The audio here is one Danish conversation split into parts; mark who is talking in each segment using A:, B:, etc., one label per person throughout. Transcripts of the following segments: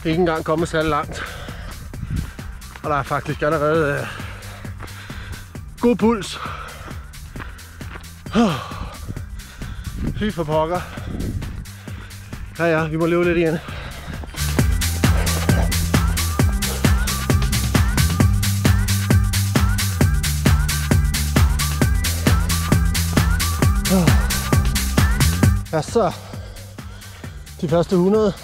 A: Ikke engang kommet særlig langt. Og der er faktisk allerede god puls. Fy for pokker. Ja, vi må løbe lidt igen. Ja, så de første 100.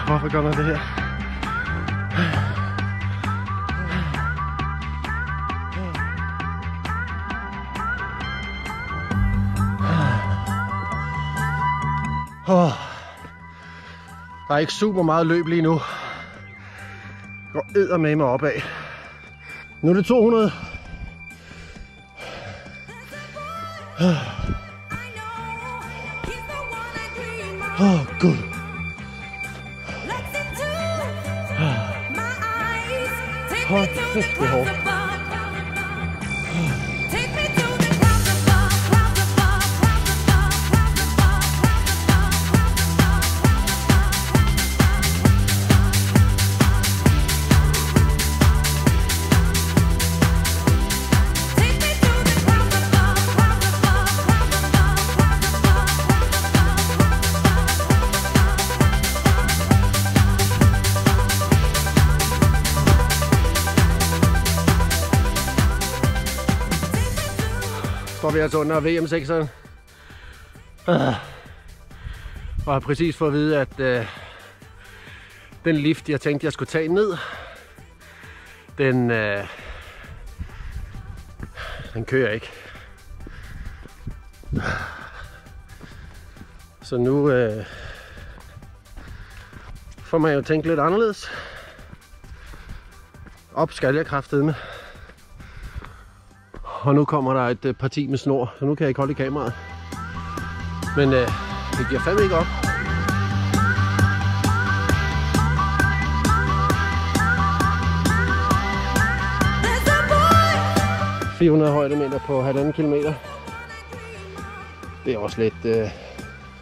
A: Hvorfor gør man det her? Der er ikke super meget løb lige nu. Går eddermame opad. Nu er det 200. Gud. Hold kæft, det er hårdt. Står vi altså under VM6'eren. Og har præcis fået at vide, at den lift, jeg tænkte, jeg skulle tage ned, den kører ikke. Så nu får man jo tænke lidt anderledes. Op skal jeg kraftedeme. Og nu kommer der et parti med snor, så nu kan jeg ikke holde i kameraet. Men det giver fandme ikke op. – 400 højdemeter på 1,5 kilometer. Det er også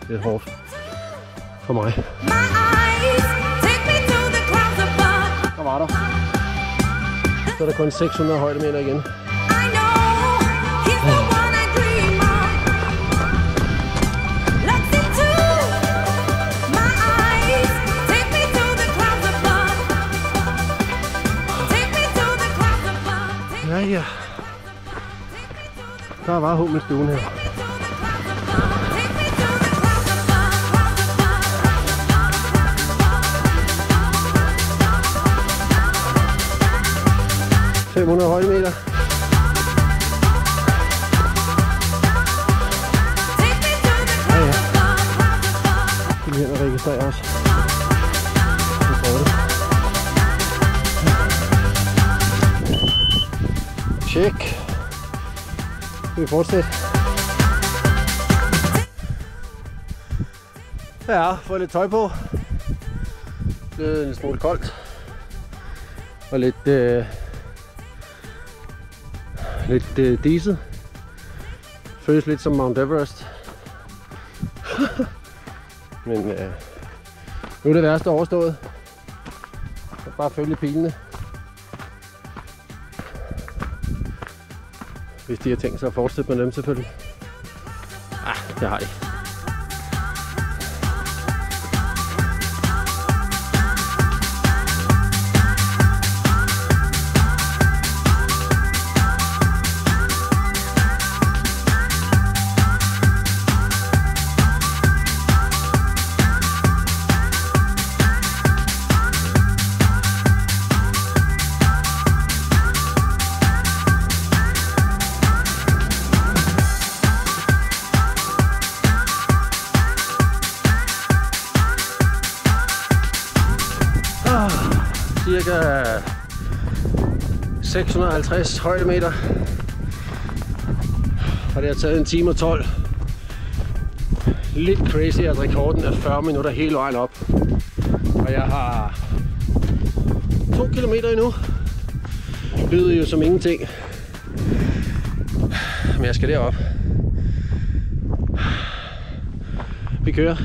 A: lidt hårdt for mig. Der var der. Så er der kun 600 højdemeter igen. Ja. Der var håb med stuen her. – 500 højdemeter. Ja. Det bliver hen og registrere os. Check. Skal vi fortsætte? Ja, fået lidt tøj på. Blevet en smule koldt. Og lidt diset. Føles lidt som Mount Everest. Men nu er det værste overstået. Så bare følge pilene. Hvis de har tænkt sig at fortsætte med dem selvfølgelig. Det har de. Cirka 650 højdemeter, og det har taget 1 time og 12. Lidt crazy, at rekorden er 40 minutter hele vejen op, og jeg har 2 kilometer endnu. lyder jo som ingenting. Men jeg skal derop. Vi kører.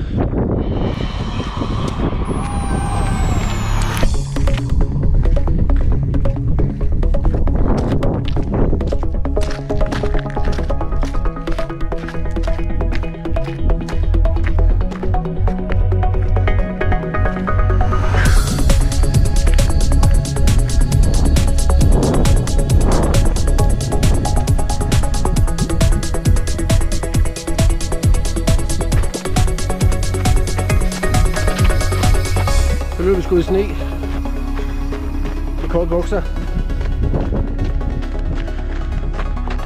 A: Så løb vi sgu i sne med korte bukser,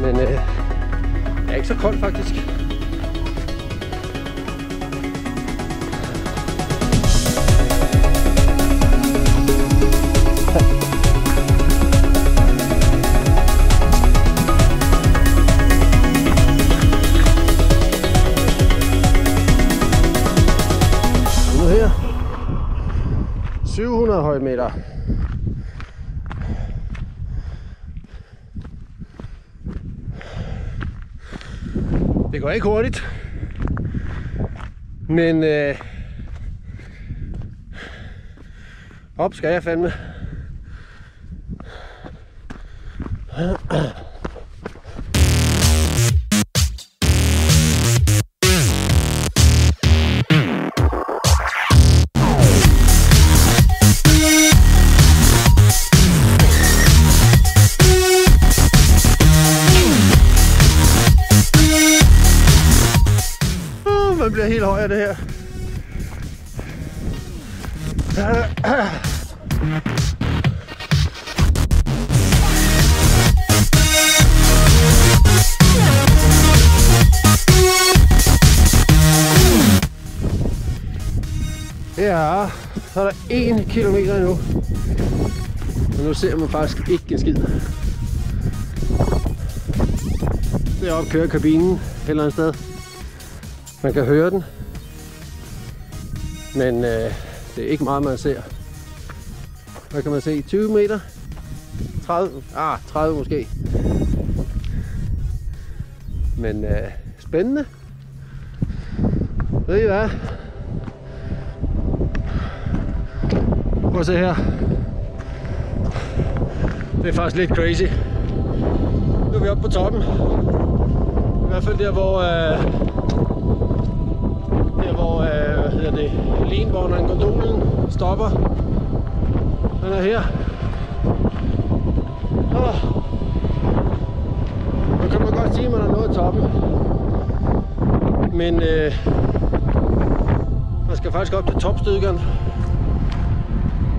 A: men det er ikke så koldt faktisk. Nu her 700 højdemeter. Det går ikke hurtigt, men op skal jeg fandme. Man bliver helt høj af det her. Ja, så er der 1 kilometer endnu. Og nu ser man faktisk ikke en skid. Deroppe kører kabinen et eller andet sted. Man kan høre den, men det er ikke meget man ser. Hvad kan man se? 20 meter? 30? 30 måske. Men spændende. Ved I hvad? Prøv at se her. Det er faktisk lidt crazy. Nu er vi oppe på toppen. I hvert fald der hvor hvad hedder det, linvognen, gondolen stopper. Den er her. Nu kan man godt sige, at man er nået toppen. Men man skal faktisk op til topstødgeren,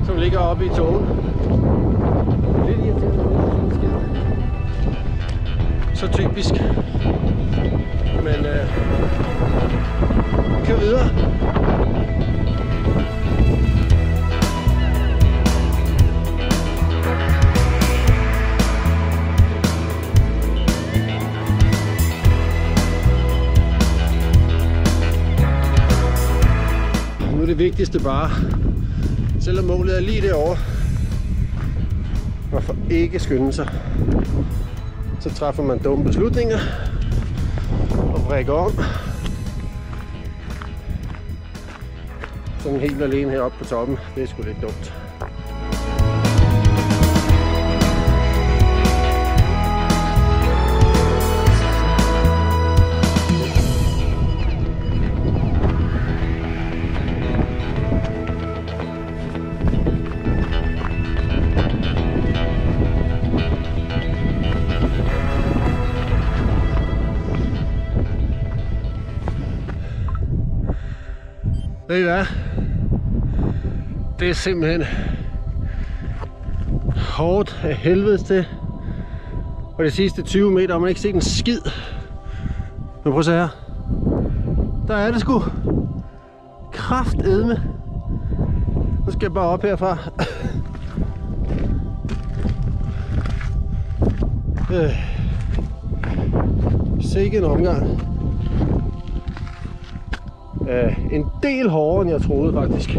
A: som ligger oppe i togen. Lidt irriterende, så typisk. Men vi kører videre. Nu er det vigtigste bare, selvom målet er lige derovre, hvorfor ikke skynde sig. Så træffer man dumme beslutninger og brækker om. Sådan helt alene heroppe på toppen, det er sgu lidt dumt. Ved I hvad? Det er simpelthen hårdt af helvedes til. Og de sidste 20 meter har man ikke set en skid. Men prøv at se her. Der er det sgu. Kraftedme. Nu skal jeg bare op herfra. Sikke en omgang. En del hårdere end jeg troede faktisk.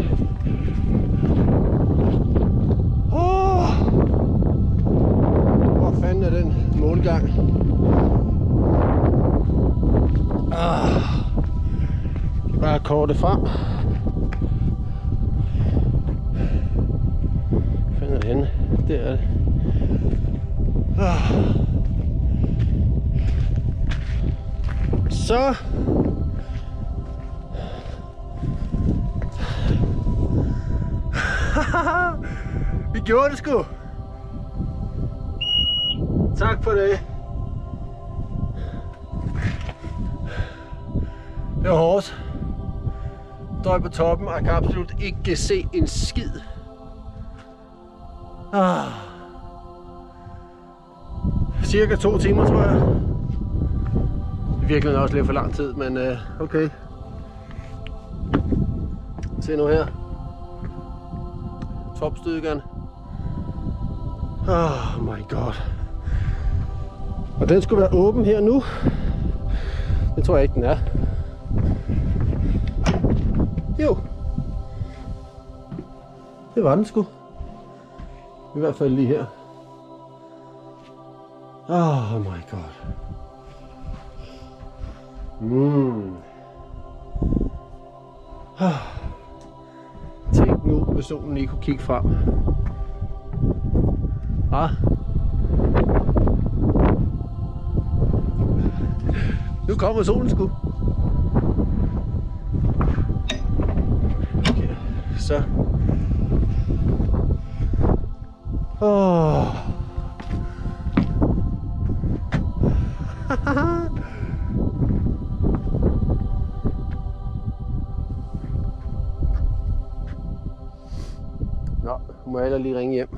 A: kørekortet frem. Hvor fanden er det henne? Der er det. Så vi gjorde det sgu. Tak for det. Det var hårdt. Støj på toppen, og jeg kan absolut ikke se en skid. Cirka 2 timer, tror jeg. Det er virkelig også lidt for lang tid, men okay. Se nu her. Topstykeren. Oh my god. Og den skulle være åben her nu. Det tror jeg ikke, den er. Jo. Det var den sgu. I hvert fald lige her. Oh my god. Tænk nu, hvis solen lige kunne kigge frem. Nu kommer solen sgu. Okay, så. Nå, må jeg lige ringe hjem.